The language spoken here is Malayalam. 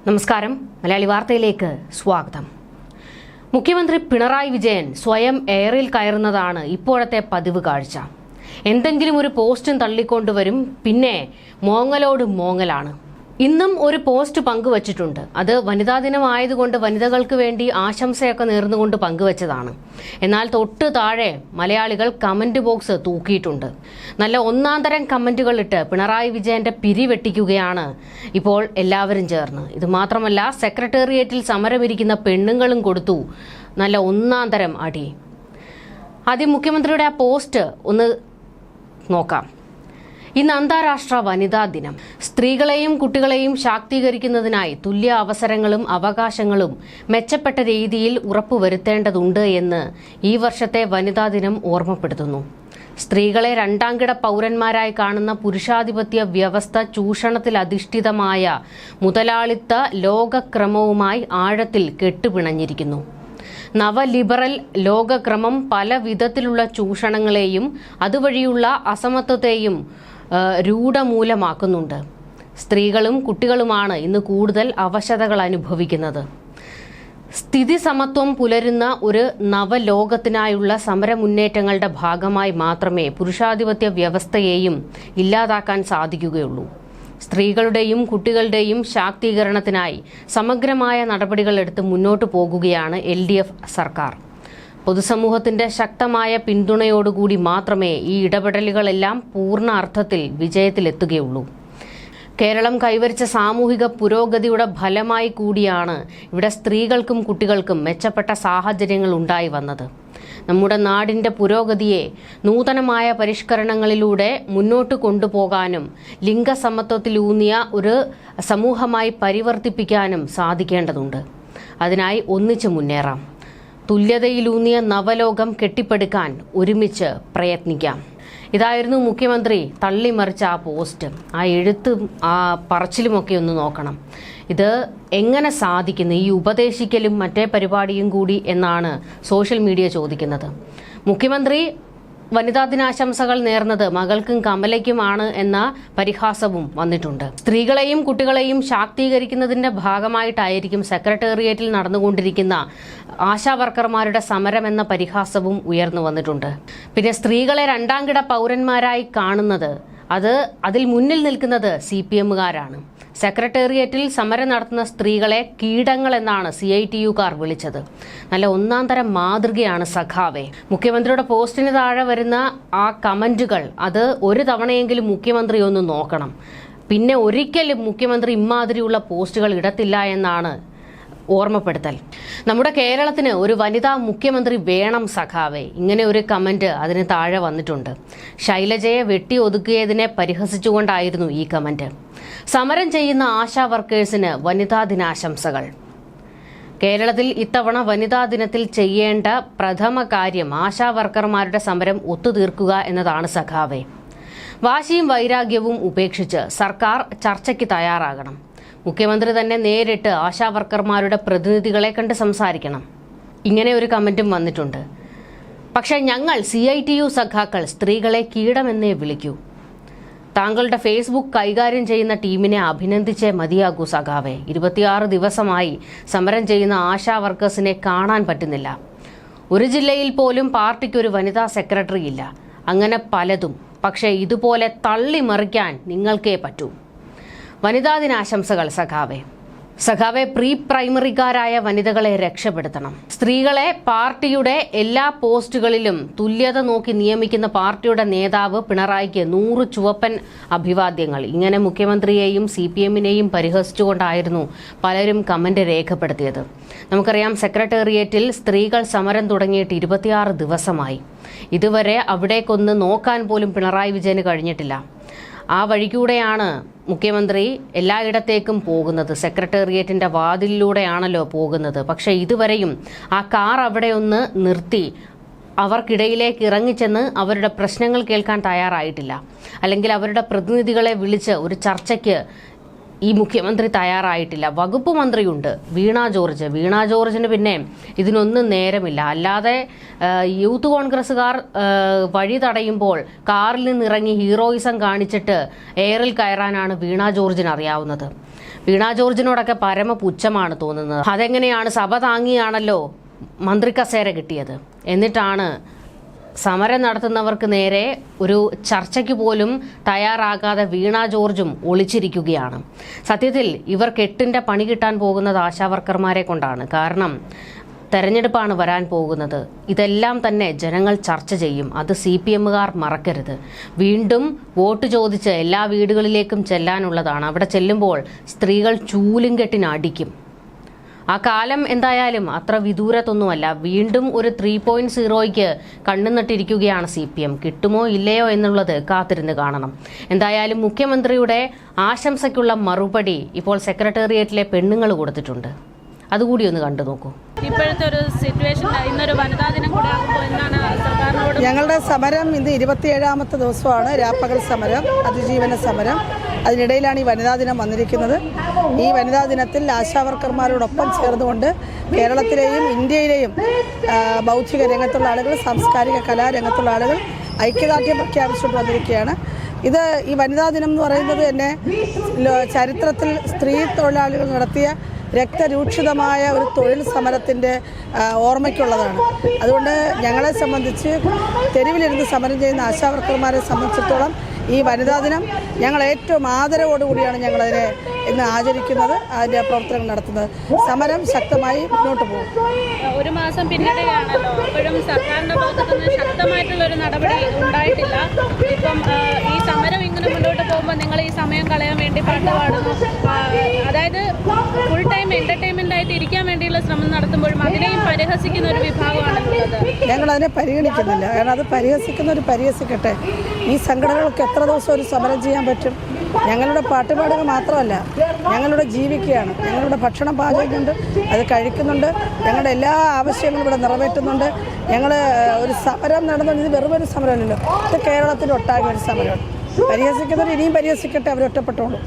നമസ്കാരം. മലയാളി വാർത്തയിലേക്ക് സ്വാഗതം. മുഖ്യമന്ത്രി പിണറായി വിജയൻ സ്വയം എയറിൽ കയറുന്നതാണ് ഇപ്പോഴത്തെ പതിവ് കാഴ്ച. എന്തെങ്കിലും ഒരു പോസ്റ്റും തള്ളിക്കൊണ്ടുവരും, പിന്നെ മോങ്ങലോട് മോങ്ങലാണ്. ഇന്നും ഒരു പോസ്റ്റ് പങ്കുവച്ചിട്ടുണ്ട്. അത് വനിതാ ദിനമായതുകൊണ്ട് വനിതകൾക്ക് വേണ്ടി ആശംസയൊക്കെ നേർന്നുകൊണ്ട് പങ്കുവച്ചതാണ്. എന്നാൽ തൊട്ട് താഴെ മലയാളികൾ കമന്റ് ബോക്സ് തൂക്കിയിട്ടുണ്ട്. നല്ല ഒന്നാന്തരം കമന്റുകൾ ഇട്ട് പിണറായി വിജയന്റെ പിരിവെട്ടിക്കുകയാണ് ഇപ്പോൾ എല്ലാവരും ചേർന്ന്. ഇത് മാത്രമല്ല, സെക്രട്ടേറിയറ്റിൽ സമരമിരിക്കുന്ന പെണ്ണുങ്ങളും കൊടുത്തു നല്ല ഒന്നാന്തരം അടി. ആദ്യം മുഖ്യമന്ത്രിയുടെ ആ പോസ്റ്റ് ഒന്ന് നോക്കാം. ഇന്ന് അന്താരാഷ്ട്ര വനിതാ ദിനം. സ്ത്രീകളെയും കുട്ടികളെയും ശാക്തീകരിക്കുന്നതിനായി തുല്യ അവസരങ്ങളും അവകാശങ്ങളും മെച്ചപ്പെട്ട രീതിയിൽ ഉറപ്പുവരുത്തേണ്ടതുണ്ട് എന്ന് ഈ വർഷത്തെ വനിതാ ദിനം ഓർമ്മപ്പെടുത്തുന്നു. സ്ത്രീകളെ രണ്ടാംകിട പൗരന്മാരായി കാണുന്ന പുരുഷാധിപത്യ വ്യവസ്ഥ ചൂഷണത്തിൽ അധിഷ്ഠിതമായ മുതലാളിത്ത ലോകക്രമവുമായി ആഴത്തിൽ കെട്ടുപിണഞ്ഞിരിക്കുന്നു. നവലിബറൽ ലോകക്രമം പല വിധത്തിലുള്ള ചൂഷണങ്ങളെയും അതുവഴിയുള്ള അസമത്വത്തെയും രൂഢമൂലമാക്കുന്നുണ്ട്. സ്ത്രീകളും കുട്ടികളുമാണ് ഇന്ന് കൂടുതൽ അവശതകൾ അനുഭവിക്കുന്നത്. സ്ഥിതി സമത്വം പുലരുന്ന ഒരു നവലോകത്തിനായുള്ള സമരമുന്നേറ്റങ്ങളുടെ ഭാഗമായി മാത്രമേ പുരുഷാധിപത്യ വ്യവസ്ഥയെയും ഇല്ലാതാക്കാൻ സാധിക്കുകയുള്ളൂ. സ്ത്രീകളുടെയും കുട്ടികളുടെയും ശാക്തീകരണത്തിനായി സമഗ്രമായ നടപടികൾ എടുത്ത് മുന്നോട്ടു പോകുകയാണ് LDF സർക്കാർ. പൊതുസമൂഹത്തിന്റെ ശക്തമായ പിന്തുണയോടുകൂടി മാത്രമേ ഈ ഇടപെടലുകളെല്ലാം പൂർണ്ണ അർത്ഥത്തിൽ വിജയത്തിലെത്തുകയുള്ളൂ. കേരളം കൈവരിച്ച സാമൂഹിക പുരോഗതിയുടെ ഫലമായി കൂടിയാണ് ഇവിടെ സ്ത്രീകൾക്കും കുട്ടികൾക്കും മെച്ചപ്പെട്ട സാഹചര്യങ്ങൾ ഉണ്ടായി വന്നത്. നമ്മുടെ നാടിന്റെ പുരോഗതിയെ നൂതനമായ പരിഷ്കരണങ്ങളിലൂടെ മുന്നോട്ട് കൊണ്ടുപോകാനും ലിംഗസമത്വത്തിലൂന്നിയ ഒരു സമൂഹമായി പരിവർത്തിപ്പിക്കാനും സാധിക്കേണ്ടതുണ്ട്. അതിനായി ഒന്നിച്ചു മുന്നേറാം. തുല്യതയിലൂന്നിയ നവലോകം കെട്ടിപ്പടുക്കാൻ ഒരുമിച്ച് പ്രയത്നിക്കാം. ഇതായിരുന്നു മുഖ്യമന്ത്രി തള്ളിമറിച്ച ആ പോസ്റ്റ്. ആ എഴുത്തും ആ പറച്ചിലുമൊക്കെ ഒന്ന് നോക്കണം. ഇത് എങ്ങനെ സാധിക്കുന്നു, ഈ ഉപദേശിക്കലും മറ്റേ പരിപാടിയും കൂടി എന്നാണ് സോഷ്യൽ മീഡിയ ചോദിക്കുന്നത്. മുഖ്യമന്ത്രി വനിതാ ദിനാശംസകൾ നേർന്നത് മകൾക്കും കമലയ്ക്കുമാണ് എന്ന പരിഹാസവും വന്നിട്ടുണ്ട്. സ്ത്രീകളെയും കുട്ടികളെയും ശാക്തീകരിക്കുന്നതിന്റെ ഭാഗമായിട്ടായിരിക്കും സെക്രട്ടേറിയറ്റിൽ നടന്നുകൊണ്ടിരിക്കുന്ന ആശാ വർക്കർമാരുടെ സമരം എന്ന പരിഹാസവും ഉയർന്നു വന്നിട്ടുണ്ട്. പിന്നെ സ്ത്രീകളെ രണ്ടാംകിട പൗരന്മാരായി കാണുന്നത്, അതിൽ മുന്നിൽ നിൽക്കുന്നത് CPMകാരാണ്. സെക്രട്ടേറിയറ്റിൽ സമരം നടത്തുന്ന സ്ത്രീകളെ കീടങ്ങൾ എന്നാണ് CITUകാർ വിളിച്ചത്. നല്ല ഒന്നാന്തരം മാതൃകയാണ് സഖാവെ. മുഖ്യമന്ത്രിയുടെ പോസ്റ്റിന് താഴെ വരുന്ന ആ കമന്റുകൾ, അത് ഒരു തവണയെങ്കിലും മുഖ്യമന്ത്രി ഒന്ന് നോക്കണം. പിന്നെ ഒരിക്കലും മുഖ്യമന്ത്രി ഇമാതിരിയുള്ള പോസ്റ്റുകൾ ഇടത്തില്ല എന്നാണ് ഓർമ്മപ്പെടുത്തൽ. നമ്മുടെ കേരളത്തിന് ഒരു വനിതാ മുഖ്യമന്ത്രി വേണം സഖാവെ. ഇങ്ങനെ ഒരു കമന്റ് അതിന് താഴെ വന്നിട്ടുണ്ട്. ശൈലജയെ വെട്ടി ഒതുക്കിയതിനെ പരിഹസിച്ചുകൊണ്ടായിരുന്നു ഈ കമന്റ്. സമരം ചെയ്യുന്ന ആശാ വർക്കേഴ്സിന് വനിതാ ദിനാശംസകൾ. കേരളത്തിൽ ഇത്തവണ വനിതാ ദിനത്തിൽ ചെയ്യേണ്ട പ്രഥമ കാര്യം ആശാ വർക്കർമാരുടെ സമരം ഒത്തുതീർക്കുക എന്നതാണ് സഖാവെ. വാശിയും വൈരാഗ്യവും ഉപേക്ഷിച്ച് സർക്കാർ ചർച്ചയ്ക്ക് തയ്യാറാകണം. മുഖ്യമന്ത്രി തന്നെ നേരിട്ട് ആശാ വർക്കർമാരുടെ പ്രതിനിധികളെ കണ്ട് സംസാരിക്കണം. ഇങ്ങനെ ഒരു കമന്റും വന്നിട്ടുണ്ട്. പക്ഷേ ഞങ്ങൾ CITU സഖാക്കൾ സ്ത്രീകളെ കീടമെന്നേ വിളിക്കൂ. താങ്കളുടെ ഫേസ്ബുക്ക് കൈകാര്യം ചെയ്യുന്ന ടീമിനെ അഭിനന്ദിച്ചേ മതിയാകൂ സഖാവെ. 26 ദിവസമായി സമരം ചെയ്യുന്ന ആശാ വർക്കേഴ്സിനെ കാണാൻ പറ്റുന്നില്ല. ഒരു ജില്ലയിൽ പോലും പാർട്ടിക്കൊരു വനിതാ സെക്രട്ടറി ഇല്ല. അങ്ങനെ പലതും. പക്ഷേ ഇതുപോലെ തള്ളിമറിക്കാൻ നിങ്ങൾക്കേ പറ്റൂ. വനിതാ ദിനാശംസകൾ സഖാവെ. പ്രീ പ്രൈമറിക്കാരായ വനിതകളെ രക്ഷപ്പെടുത്തണം. സ്ത്രീകളെ പാർട്ടിയുടെ എല്ലാ പോസ്റ്റുകളിലും തുല്യത നോക്കി നിയമിക്കുന്ന പാർട്ടിയുടെ നേതാവ് പിണറായിക്ക് 100 ചുവപ്പൻ അഭിവാദ്യങ്ങൾ. ഇങ്ങനെ മുഖ്യമന്ത്രിയെയും CPMനെയും പരിഹസിച്ചുകൊണ്ടായിരുന്നു പലരും കമന്റ് രേഖപ്പെടുത്തിയത്. നമുക്കറിയാം, സെക്രട്ടേറിയറ്റിൽ സ്ത്രീകൾ സമരം തുടങ്ങിയിട്ട് 26 ദിവസമായി. ഇതുവരെ അവിടേക്കൊന്ന് നോക്കാൻ പോലും പിണറായി വിജയന് കഴിഞ്ഞിട്ടില്ല. ആ വഴിക്കൂടെയാണ് മുഖ്യമന്ത്രി എല്ലായിടത്തേക്കും പോകുന്നത്. സെക്രട്ടേറിയറ്റിന്റെ വാതിലിലൂടെയാണല്ലോ പോകുന്നത്. പക്ഷേ ഇതുവരെയും ആ കാർ അവിടെ ഒന്ന് നിർത്തി അവർക്കിടയിലേക്ക് ഇറങ്ങിച്ചെന്ന് അവരുടെ പ്രശ്നങ്ങൾ കേൾക്കാൻ തയ്യാറായിട്ടില്ല. അല്ലെങ്കിൽ അവരുടെ പ്രതിനിധികളെ വിളിച്ച് ഒരു ചർച്ചയ്ക്ക് ഈ മുഖ്യമന്ത്രി തയ്യാറായിട്ടില്ല. വകുപ്പ് മന്ത്രിയുണ്ട് വീണ ജോർജിന് പിന്നെ ഇതിനൊന്നും നേരമില്ല. അല്ലാതെ യൂത്ത് കോൺഗ്രസ്സുകാർ വഴി തടയുമ്പോൾ കാറിൽ നിന്നിറങ്ങി ഹീറോയിസം കാണിച്ചിട്ട് എയറിൽ കയറാനാണ് വീണ ജോർജിന് അറിയാവുന്നത്. വീണ ജോർജിനോടൊക്കെ പരമ പുച്ഛമാണ് തോന്നുന്നത്. അതെങ്ങനെയാണ്, സഭ താങ്ങിയാണല്ലോ മന്ത്രി കസേര കിട്ടിയത്. എന്നിട്ടാണ് സമരം നടത്തുന്നവർക്ക് നേരെ ഒരു ചർച്ചയ്ക്ക് പോലും തയ്യാറാകാതെ വീണ ജോർജും ഒളിച്ചിരിക്കുകയാണ്. സത്യത്തിൽ ഇവർ കെട്ടിൻ്റെ പണി കിട്ടാൻ പോകുന്നത് ആശാവർക്കർമാരെ കൊണ്ടാണ്. കാരണം തെരഞ്ഞെടുപ്പാണ് വരാൻ പോകുന്നത്. ഇതെല്ലാം തന്നെ ജനങ്ങൾ ചർച്ച ചെയ്യും. അത് CPMകാർ മറക്കരുത്. വീണ്ടും വോട്ട് ചോദിച്ച് എല്ലാ വീടുകളിലേക്കും ചെല്ലാനുള്ളതാണ്. അവിടെ ചെല്ലുമ്പോൾ സ്ത്രീകൾ ചൂലും കെട്ടിന് അടിക്കും. ആ കാലം എന്തായാലും അത്ര വിദൂരത്തൊന്നുമല്ല. വീണ്ടും ഒരു 3.0യ്ക്ക് കണ്ണു നട്ടിരിക്കുകയാണ് CPM. കിട്ടുമോ ഇല്ലയോ എന്നുള്ളത് കാത്തിരുന്ന് കാണണം. എന്തായാലും മുഖ്യമന്ത്രിയുടെ ആശംസയ്ക്കുള്ള മറുപടി ഇപ്പോൾ സെക്രട്ടേറിയറ്റിലെ പെണ്ണുങ്ങൾ കൊടുത്തിട്ടുണ്ട്. അതുകൂടി ഒന്ന് കണ്ടു നോക്കൂ. ഇപ്പോഴത്തെ ഒരു സിറ്റുവേഷൻ, ഇന്നൊരു വനിതാ ദിനം കൂടെ ആകുമ്പോൾ എന്താണ് സർക്കാരിനോട്? ഞങ്ങളുടെ സമരം ഇന്ന് 27ാമത്തെ ദിവസമാണ്. രാപ്പകൽ സമരം, അതിജീവന സമരം. അതിനിടയിലാണ് ഈ വനിതാ ദിനം വന്നിരിക്കുന്നത്. ഈ വനിതാ ദിനത്തിൽ ആശാവർക്കർമാരോടൊപ്പം ചേർന്നുകൊണ്ട് കേരളത്തിലെയും ഇന്ത്യയിലെയും ബൗദ്ധിക രംഗത്തുള്ള ആളുകൾ, സാംസ്കാരിക കലാരംഗത്തുള്ള ആളുകൾ ഐക്യദാർഢ്യം പ്രഖ്യാപിച്ചുകൊണ്ട് വന്നിരിക്കുകയാണ്. ഈ വനിതാ ദിനം എന്ന് പറയുന്നത് തന്നെ ചരിത്രത്തിൽ സ്ത്രീ തൊഴിലാളികൾ നടത്തിയ രക്തരൂക്ഷിതമായ ഒരു തൊഴിൽ സമരത്തിൻ്റെ ഓർമ്മയ്ക്കുള്ളതാണ്. അതുകൊണ്ട് ഞങ്ങളെ സംബന്ധിച്ച് തെരുവിലിരുന്ന് സമരം ചെയ്യുന്ന ആശാവർക്കർമാരെ സംബന്ധിച്ചിടത്തോളം ഈ വനിതാ ദിനം ഞങ്ങൾ ഏറ്റവും ആദരവോടുകൂടിയാണ് ഞങ്ങളതിനെ ഇന്ന് ആചരിക്കുന്നത്, അതിൻ്റെ പ്രവർത്തനങ്ങൾ നടത്തുന്നത്. സമരം ശക്തമായി മുന്നോട്ട് പോകും. ഒരു മാസം പിന്നിടുകയാണല്ലോ, അപ്പോഴും സർക്കാരിൻ്റെ ഭാഗത്തു നിന്ന് ശക്തമായിട്ടുള്ളൊരു നടപടി ഉണ്ടായിട്ടില്ല. ഇപ്പം ഈ സമരം ഇങ്ങനെ മുന്നോട്ട് പോകുമ്പോൾ നിങ്ങൾ ഈ സമയം കളയാൻ വേണ്ടി പാട്ട് പാടുന്നു, അതായത് ഫുൾ ടൈം എൻ്റർടൈൻമെൻ്റ് ആയിട്ട് ഇരിക്കാൻ വേണ്ടിയുള്ള ശ്രമം നടത്തുമ്പോഴും അതിനെയും പരിഹസിക്കുന്ന ഒരു വിഭാഗമാണുള്ളത്. ഞങ്ങളതിനെ പരിഗണിക്കുന്നില്ല. കാരണം അത് പരിഹസിക്കുന്നവർ പരിഹസിക്കട്ടെ. ഈ സംഘടനകൾക്ക് എത്ര ദിവസം ഒരു സമരം ചെയ്യാൻ പറ്റും? ഞങ്ങളുടെ പാട്ടുപാടുക മാത്രമല്ല, ഞങ്ങളുടെ ജീവിക്കുകയാണ്. ഞങ്ങളുടെ ഭക്ഷണം പാചകമുണ്ട്, അത് കഴിക്കുന്നുണ്ട്, ഞങ്ങളുടെ എല്ലാ ആവശ്യങ്ങളും ഇവിടെ നിറവേറ്റുന്നുണ്ട്. ഞങ്ങൾ ഒരു സമരം നടന്നുകൊണ്ട് ഇത് വെറുമൊരു സമരമല്ലല്ലോ, ഇത് കേരളത്തിലൊട്ടാകെ ഒരു സമരമാണ്. പരിഹസിക്കുന്നവർ ഇനിയും പരിഹസിക്കട്ടെ, അവരൊറ്റപ്പെട്ടോളൂ.